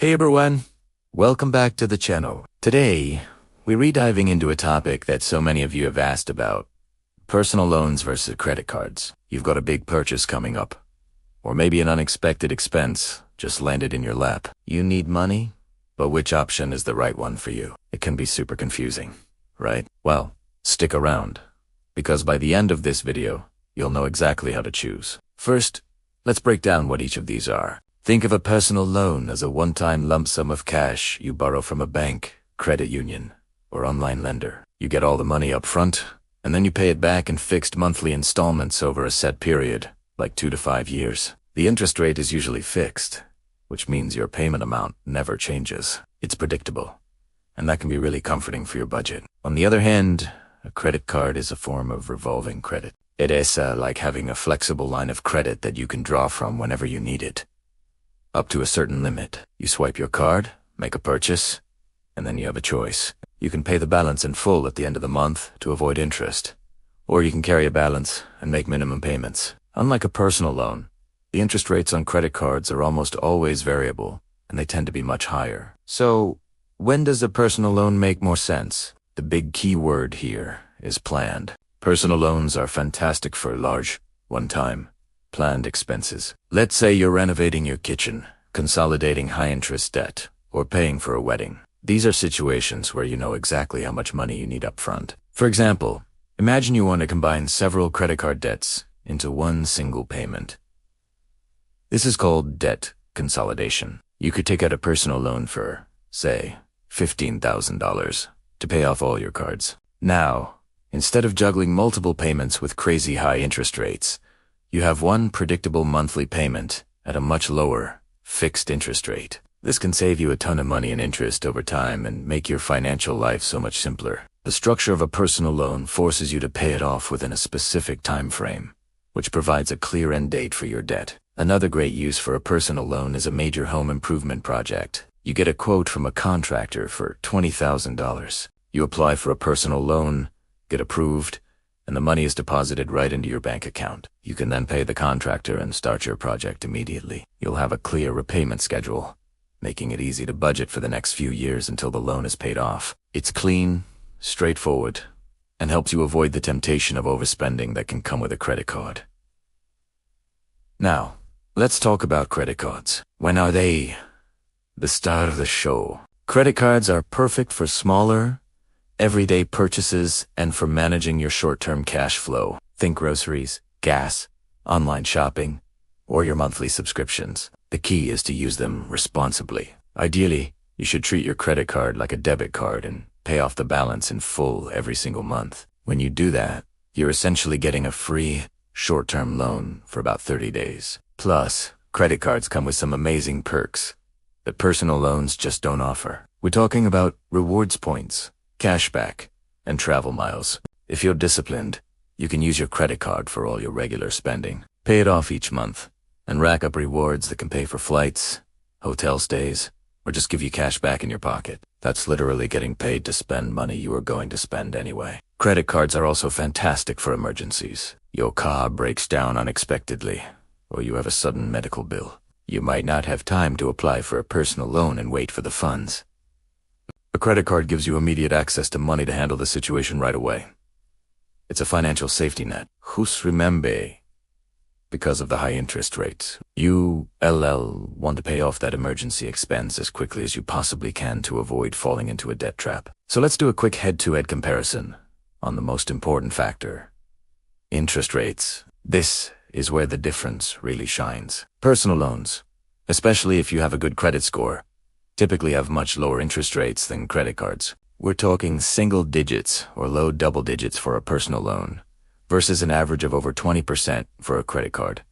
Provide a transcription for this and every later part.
Hey everyone, welcome back to the channel. Today, we're rediving into a topic that so many of you have asked about. Personal loans versus credit cards. You've got a big purchase coming up. Or maybe an unexpected expense just landed in your lap. You need money, but which option is the right one for you? It can be super confusing, right? Well, stick around, because by the end of this video, you'll know exactly how to choose. First, let's break down what each of these are. Think of a personal loan as a one-time lump sum of cash you borrow from a bank, credit union, or online lender. You get all the money up front, and then you pay it back in fixed monthly installments over a set period, like 2 to 5 years. The interest rate is usually fixed, which means your payment amount never changes. It's predictable, and that can be really comforting for your budget. On the other hand, a credit card is a form of revolving credit. It is like having a flexible line of credit that you can draw from whenever you need it. Up to a certain limit. You swipe your card, make a purchase, and then you have a choice. You can pay the balance in full at the end of the month to avoid interest, or you can carry a balance and make minimum payments. Unlike a personal loan, the interest rates on credit cards are almost always variable, and they tend to be much higher. So, when does a personal loan make more sense? The big key word here is planned. Personal loans are fantastic for large, one-time, planned expenses. Let's say you're renovating your kitchen, consolidating high-interest debt, or paying for a wedding. These are situations where you know exactly how much money you need up front. For example, imagine you want to combine several credit card debts into one single payment. This is called debt consolidation. You could take out a personal loan for, say, $15,000 to pay off all your cards. Now, instead of juggling multiple payments with crazy high interest rates, you have one predictable monthly payment at a much lower, fixed interest rate. This can save you a ton of money in interest over time and make your financial life so much simpler. The structure of a personal loan forces you to pay it off within a specific time frame, which provides a clear end date for your debt. Another great use for a personal loan is a major home improvement project. You get a quote from a contractor for $20,000. You apply for a personal loan, get approved, and the money is deposited right into your bank account. You can then pay the contractor and start your project immediately. You'll have a clear repayment schedule, making it easy to budget for the next few years until the loan is paid off. It's clean, straightforward, and helps you avoid the temptation of overspending that can come with a credit card. Now, let's talk about credit cards. When are they the star of the show? Credit cards are perfect for smaller, everyday purchases and for managing your short-term cash flow. Think groceries, gas, online shopping, or your monthly subscriptions. The key is to use them responsibly. Ideally, you should treat your credit card like a debit card and pay off the balance in full every single month. When you do that, you're essentially getting a free, short-term loan for about 30 days. Plus, credit cards come with some amazing perks that personal loans just don't offer. We're talking about rewards points, cashback, and travel miles. If you're disciplined, you can use your credit card for all your regular spending. Pay it off each month, and rack up rewards that can pay for flights, hotel stays, or just give you cash back in your pocket. That's literally getting paid to spend money you were going to spend anyway. Credit cards are also fantastic for emergencies. Your car breaks down unexpectedly, or you have a sudden medical bill. You might not have time to apply for a personal loan and wait for the funds. A credit card gives you immediate access to money to handle the situation right away. It's a financial safety net. Just remember, because of the high interest rates, you want to pay off that emergency expense as quickly as you possibly can to avoid falling into a debt trap. So let's do a quick head-to-head comparison on the most important factor: interest rates. This is where the difference really shines. Personal loans, especially if you have a good credit score, typically have much lower interest rates than credit cards. We're talking single digits or low double digits for a personal loan, versus an average of over 20% for a credit card.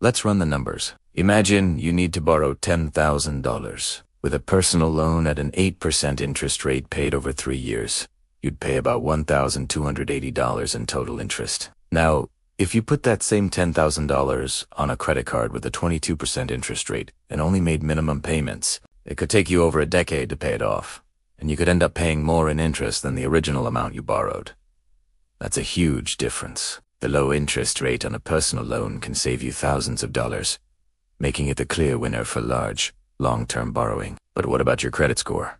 Let's run the numbers. Imagine you need to borrow $10,000. With a personal loan at an 8% interest rate paid over 3 years, you'd pay about $1,280 in total interest. Now, if you put that same $10,000 on a credit card with a 22% interest rate and only made minimum payments, it could take you over a decade to pay it off, and you could end up paying more in interest than the original amount you borrowed. That's a huge difference. The low interest rate on a personal loan can save you thousands of dollars, making it the clear winner for large, long-term borrowing. But what about your credit score?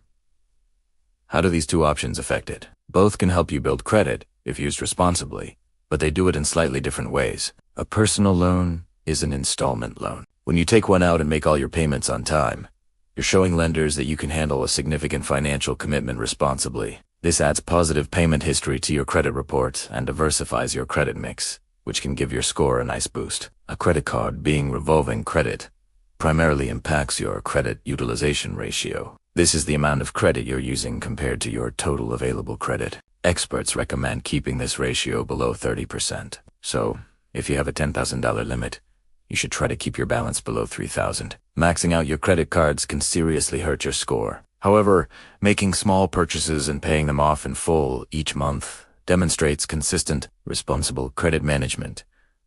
How do these two options affect it? Both can help you build credit if used responsibly, but they do it in slightly different ways. A personal loan is an installment loan. When you take one out and make all your payments on time, you're showing lenders that you can handle a significant financial commitment responsibly. This adds positive payment history to your credit report and diversifies your credit mix, which can give your score a nice boost. A credit card, being revolving credit, primarily impacts your credit utilization ratio. This is the amount of credit you're using compared to your total available credit. Experts recommend keeping this ratio below 30%. So, if you have a $10,000 limit, you should try to keep your balance below $3,000. Maxing out your credit cards can seriously hurt your score. However, making small purchases and paying them off in full each month demonstrates consistent, responsible credit management,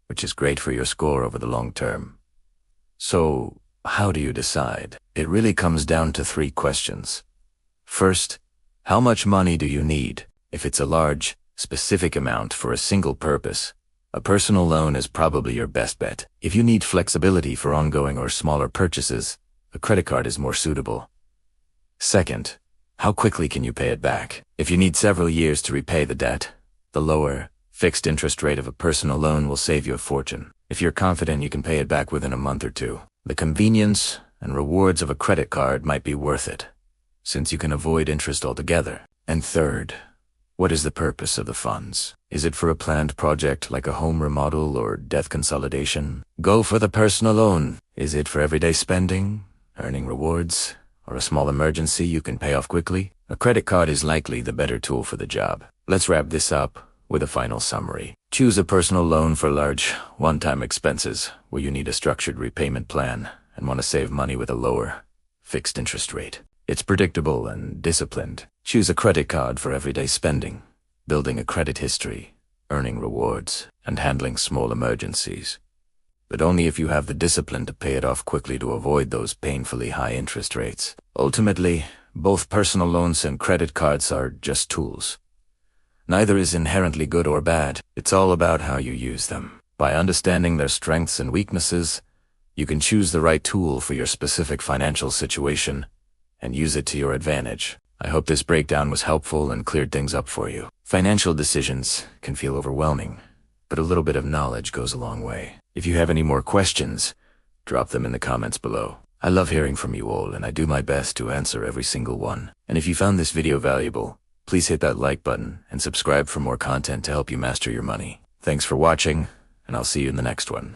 which is great for your score over the long term. So, how do you decide? It really comes down to 3 questions. First, how much money do you need? If it's a large, specific amount for a single purpose, a personal loan is probably your best bet. If you need flexibility for ongoing or smaller purchases, a credit card is more suitable. Second, how quickly can you pay it back? If you need several years to repay the debt, the lower, fixed interest rate of a personal loan will save you a fortune. If you're confident you can pay it back within a month or 2, the convenience and rewards of a credit card might be worth it, since you can avoid interest altogether. And third, what is the purpose of the funds? Is it for a planned project like a home remodel or debt consolidation? Go for the personal loan. Is it for everyday spending, earning rewards, or a small emergency you can pay off quickly? A credit card is likely the better tool for the job. Let's wrap this up with a final summary. Choose a personal loan for large, one-time expenses where you need a structured repayment plan and want to save money with a lower, fixed interest rate. It's predictable and disciplined. Choose a credit card for everyday spending, building a credit history, earning rewards, and handling small emergencies. But only if you have the discipline to pay it off quickly to avoid those painfully high interest rates. Ultimately, both personal loans and credit cards are just tools. Neither is inherently good or bad. It's all about how you use them. By understanding their strengths and weaknesses, you can choose the right tool for your specific financial situation and use it to your advantage. I hope this breakdown was helpful and cleared things up for you. Financial decisions can feel overwhelming, but a little bit of knowledge goes a long way. If you have any more questions, drop them in the comments below. I love hearing from you all, and I do my best to answer every single one. And if you found this video valuable, please hit that like button and subscribe for more content to help you master your money. Thanks for watching, and I'll see you in the next one.